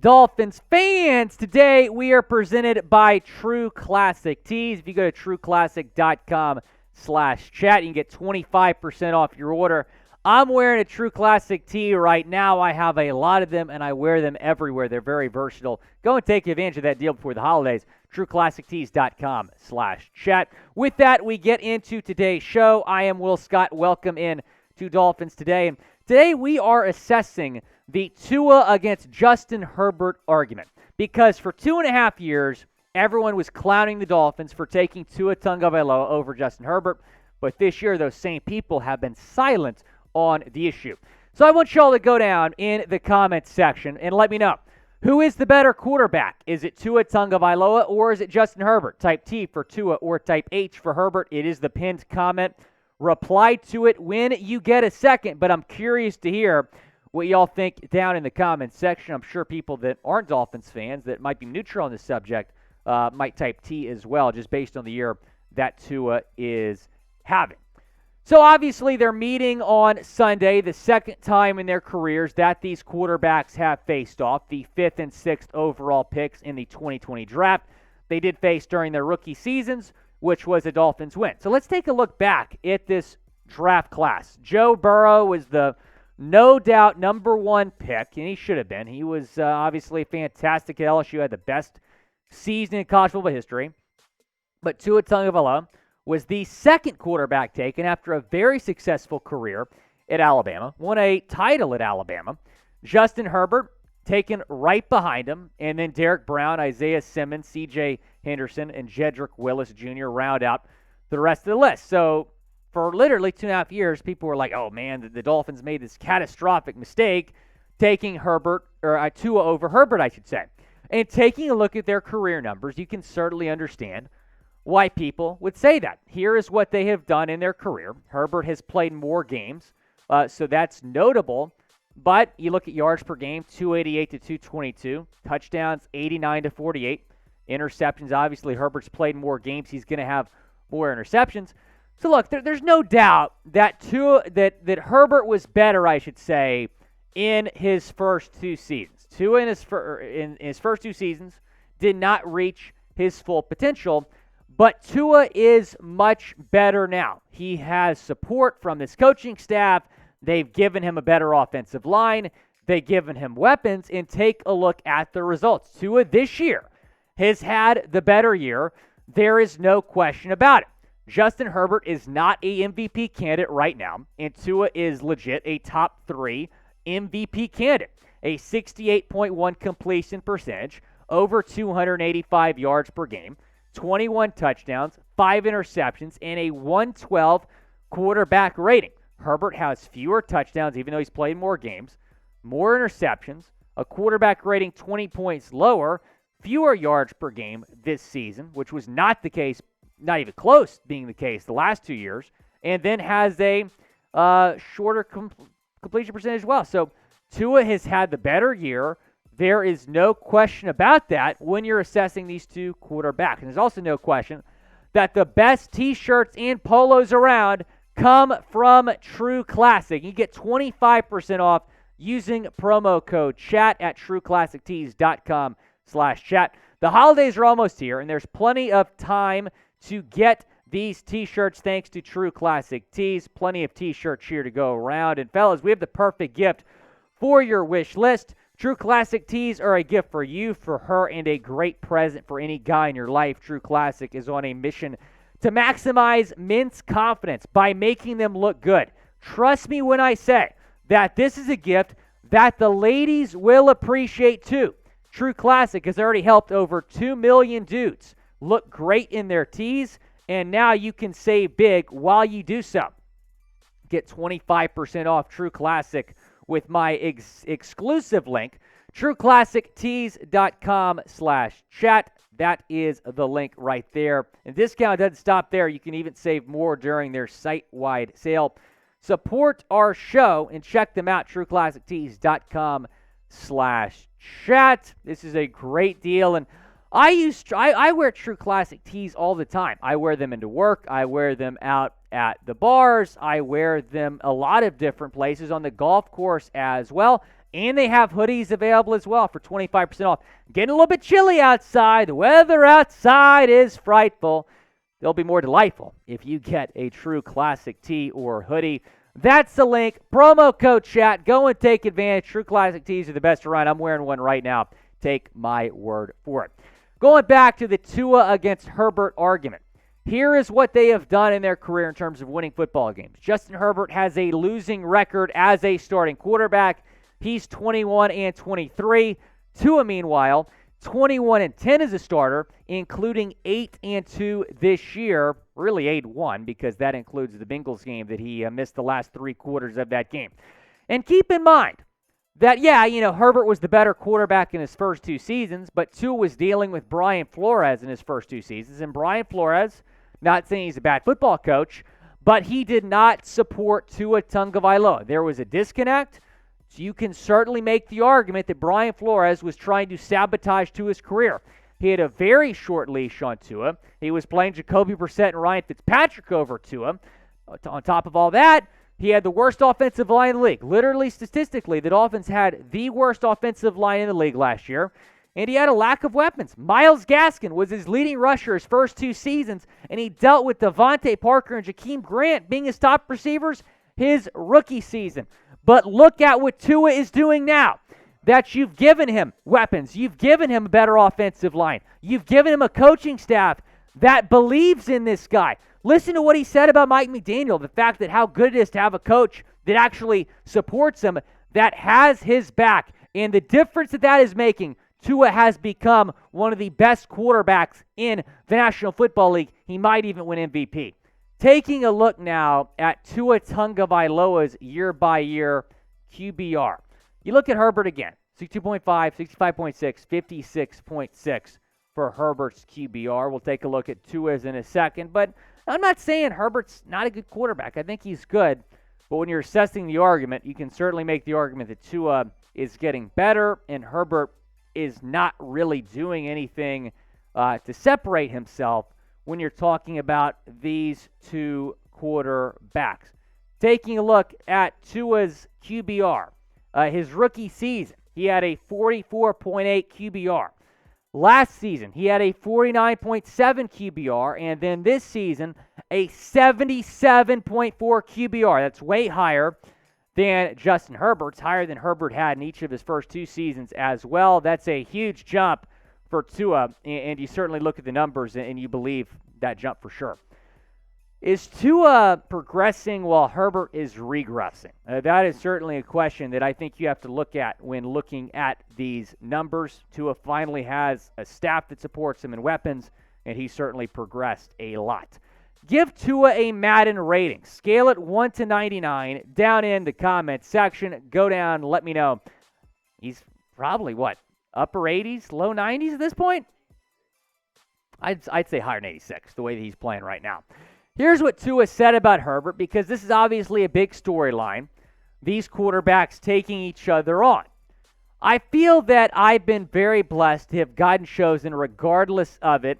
Dolphins fans, today we are presented by True Classic Tees. If you go to trueclassic.com/chat, you can get 25% off your order. I'm wearing a True Classic tee right now. I have a lot of them, and I wear them everywhere. They're very versatile. Go and take advantage of that deal before the holidays. trueclassictees.com/chat. With that, we get into today's show. I am Will Scott. Welcome in to Dolphins Today. And today we are assessing the Tua against Justin Herbert argument, because for 2.5 years, everyone was clowning the Dolphins for taking Tua Tagovailoa over Justin Herbert, but this year those same people have been silent on the issue. So I want y'all to go down in the comments section and let me know, who is the better quarterback? Is it Tua Tagovailoa or is it Justin Herbert? Type T for Tua or type H for Herbert. It is the pinned comment. Reply to it when you get a second, but I'm curious to hear what y'all think down in the comments section. I'm sure people that aren't Dolphins fans that might be neutral on this subject might type T as well, just based on the year that Tua is having. So obviously they're meeting on Sunday, the second time in their careers that these quarterbacks have faced off, the 5th and 6th overall picks in the 2020 draft. They did face during their rookie seasons, which was a Dolphins win. So let's take a look back at this draft class. Joe Burrow was the no doubt number one pick, and he should have been. He was obviously fantastic at LSU, had the best season in college football history. But Tua Tagovailoa was the second quarterback taken after a very successful career at Alabama, won a title at Alabama. Justin Herbert taken right behind him, and then Derrick Brown, Isaiah Simmons, C.J. Henderson, and Jedrick Willis Jr. round out the rest of the list. So for literally 2.5 years, people were like, oh, man, the Dolphins made this catastrophic mistake taking Tua over Herbert, I should say. And taking a look at their career numbers, you can certainly understand why people would say that. Here is what they have done in their career. Herbert has played more games, so that's notable. But you look at yards per game, 288 to 222. Touchdowns, 89 to 48. Interceptions, obviously, Herbert's played more games. He's going to have more interceptions. So look, there's no doubt that that Herbert was better, I should say, in his first two seasons. Tua in his first two seasons did not reach his full potential, but Tua is much better now. He has support from this coaching staff. They've given him a better offensive line. They've given him weapons, and take a look at the results. Tua this year has had the better year. There is no question about it. Justin Herbert is not a MVP candidate right now, and Tua is legit a top 3 MVP candidate. A 68.1 completion percentage, over 285 yards per game, 21 touchdowns, 5 interceptions, and a 112 quarterback rating. Herbert has fewer touchdowns, even though he's played more games, more interceptions, a quarterback rating 20 points lower, fewer yards per game this season, which was not the case, not even close being the case the last 2 years, and then has a shorter completion percentage as well. So Tua has had the better year. There is no question about that when you're assessing these two quarterbacks. And there's also no question that the best T-shirts and polos around come from True Classic. You get 25% off using promo code CHAT at trueclassictees.com/chat. The holidays are almost here, and there's plenty of time to get these T-shirts thanks to True Classic Tees. Plenty of T-shirts here to go around. And fellas, we have the perfect gift for your wish list. True Classic Tees are a gift for you, for her, and a great present for any guy in your life. True Classic is on a mission to maximize men's confidence by making them look good. Trust me when I say that this is a gift that the ladies will appreciate too. True Classic has already helped over 2 million dudes look great in their tees, and now you can save big while you do so. Get 25% off True Classic with my exclusive link, trueclassictees.com/chat. That is the link right there. And discount doesn't stop there. You can even save more during their site-wide sale. Support our show and check them out, trueclassictees.com/chat. This is a great deal, and I wear True Classic tees all the time. I wear them into work. I wear them out at the bars. I wear them a lot of different places, on the golf course as well. And they have hoodies available as well for 25% off. Getting a little bit chilly outside. The weather outside is frightful. They'll be more delightful if you get a true classic tee or hoodie. That's the link. Promo code chat. Go and take advantage. True classic tees are the best around. I'm wearing one right now. Take my word for it. Going back to the Tua against Herbert argument. Here is what they have done in their career in terms of winning football games. Justin Herbert has a losing record as a starting quarterback. He's 21-23. Tua, meanwhile, 21-10 as a starter, including 8-2 this year. Really 8-1 because that includes the Bengals game that he missed the last 3 quarters of that game. And keep in mind that, Herbert was the better quarterback in his first 2 seasons, but Tua was dealing with Brian Flores in his first 2 seasons. And Brian Flores, not saying he's a bad football coach, but he did not support Tua Tagovailoa. There was a disconnect. So you can certainly make the argument that Brian Flores was trying to sabotage Tua's career. He had a very short leash on Tua. He was playing Jacoby Brissett and Ryan Fitzpatrick over Tua. On top of all that, he had the worst offensive line in the league. Literally, statistically, the Dolphins had the worst offensive line in the league last year, and he had a lack of weapons. Myles Gaskin was his leading rusher his first 2 seasons, and he dealt with Devontae Parker and Jakeem Grant being his top receivers his rookie season. But look at what Tua is doing now. That you've given him weapons. You've given him a better offensive line. You've given him a coaching staff that believes in this guy. Listen to what he said about Mike McDaniel, the fact that how good it is to have a coach that actually supports him, that has his back. And the difference that is making, Tua has become one of the best quarterbacks in the National Football League. He might even win MVP. Taking a look now at Tua Tagovailoa's year-by-year QBR. You look at Herbert again, 62.5, 65.6, 56.6 for Herbert's QBR. We'll take a look at Tua's in a second, but I'm not saying Herbert's not a good quarterback. I think he's good, but when you're assessing the argument, you can certainly make the argument that Tua is getting better and Herbert is not really doing anything to separate himself when you're talking about these 2 quarterbacks. Taking a look at Tua's QBR, his rookie season, he had a 44.8 QBR. Last season, he had a 49.7 QBR, and then this season, a 77.4 QBR. That's way higher than Justin Herbert's, higher than Herbert had in each of his first 2 seasons as well. That's a huge jump for Tua, and you certainly look at the numbers and you believe that jump for sure. Is Tua progressing while Herbert is regressing? That is certainly a question that I think you have to look at when looking at these numbers. Tua finally has a staff that supports him in weapons, and he certainly progressed a lot. Give Tua a Madden rating. Scale it 1 to 99 down in the comments section. Go down, let me know. He's probably, upper 80s, low 90s at this point? I'd say higher than 86, the way that he's playing right now. Here's what Tua said about Herbert, because this is obviously a big storyline. These quarterbacks taking each other on. I feel that I've been very blessed to have gotten chosen regardless of it.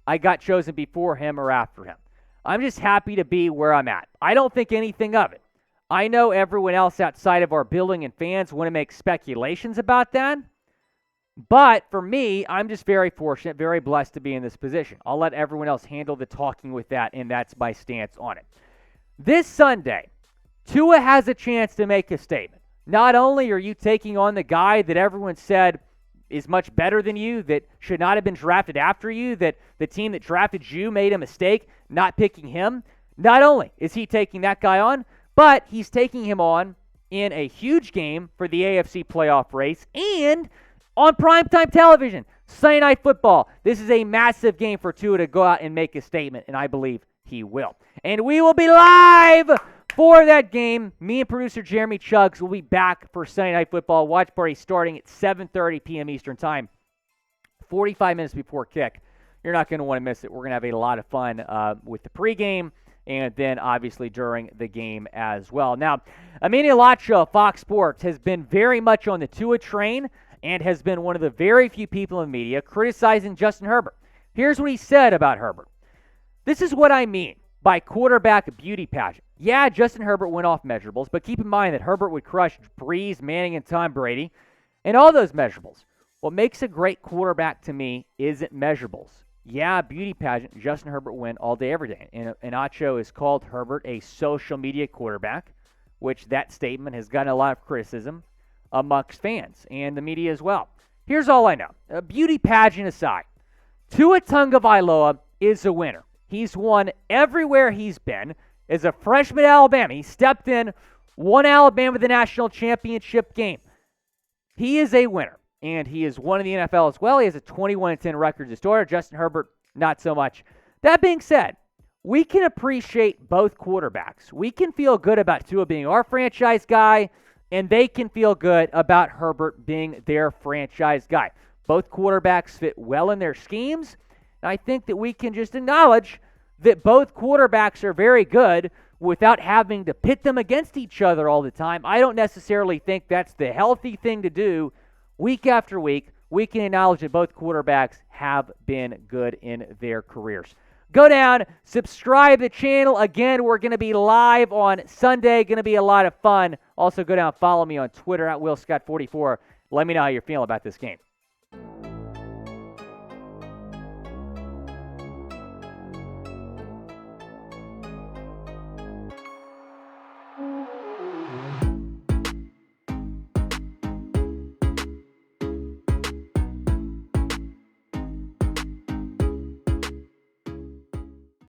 I got chosen before him or after him. I'm just happy to be where I'm at. I don't think anything of it. I know everyone else outside of our building and fans want to make speculations about that. But for me, I'm just very fortunate, very blessed to be in this position. I'll let everyone else handle the talking with that, and that's my stance on it. This Sunday, Tua has a chance to make a statement. Not only are you taking on the guy that everyone said is much better than you, that should not have been drafted after you, that the team that drafted you made a mistake not picking him. Not only is he taking that guy on, but he's taking him on in a huge game for the AFC playoff race and on primetime television, Sunday Night Football. This is a massive game for Tua to go out and make a statement, and I believe he will. And we will be live for that game. Me and producer Jeremy Chuggs will be back for Sunday Night Football. Watch party starting at 7:30 p.m. Eastern Time, 45 minutes before kick. You're not going to want to miss it. We're going to have a lot of fun with the pregame and then obviously during the game as well. Now, Emmanuel Acho of Fox Sports has been very much on the Tua train and has been one of the very few people in the media criticizing Justin Herbert. Here's what he said about Herbert. This is what I mean by quarterback beauty pageant. Yeah, Justin Herbert went off measurables, but keep in mind that Herbert would crush Breeze, Manning, and Tom Brady, and all those measurables. What makes a great quarterback to me isn't measurables. Yeah, beauty pageant, Justin Herbert win all day, every day. And Acho has called Herbert a social media quarterback, which that statement has gotten a lot of criticism amongst fans and the media as well. Here's all I know. Beauty pageant aside, Tua Tagovailoa is a winner. He's won everywhere he's been. As a freshman at Alabama, he stepped in, won Alabama the national championship game. He is a winner, and he is one in the NFL as well. He has a 21-10 record as a starter. Justin Herbert, not so much. That being said, we can appreciate both quarterbacks. We can feel good about Tua being our franchise guy, and they can feel good about Herbert being their franchise guy. Both quarterbacks fit well in their schemes, and I think that we can just acknowledge that both quarterbacks are very good without having to pit them against each other all the time. I don't necessarily think that's the healthy thing to do. Week after week, we can acknowledge that both quarterbacks have been good in their careers. Go down, subscribe to the channel. Again, we're going to be live on Sunday. Going to be a lot of fun. Also, go down, follow me on Twitter at WillScott44. Let me know how you're feeling about this game.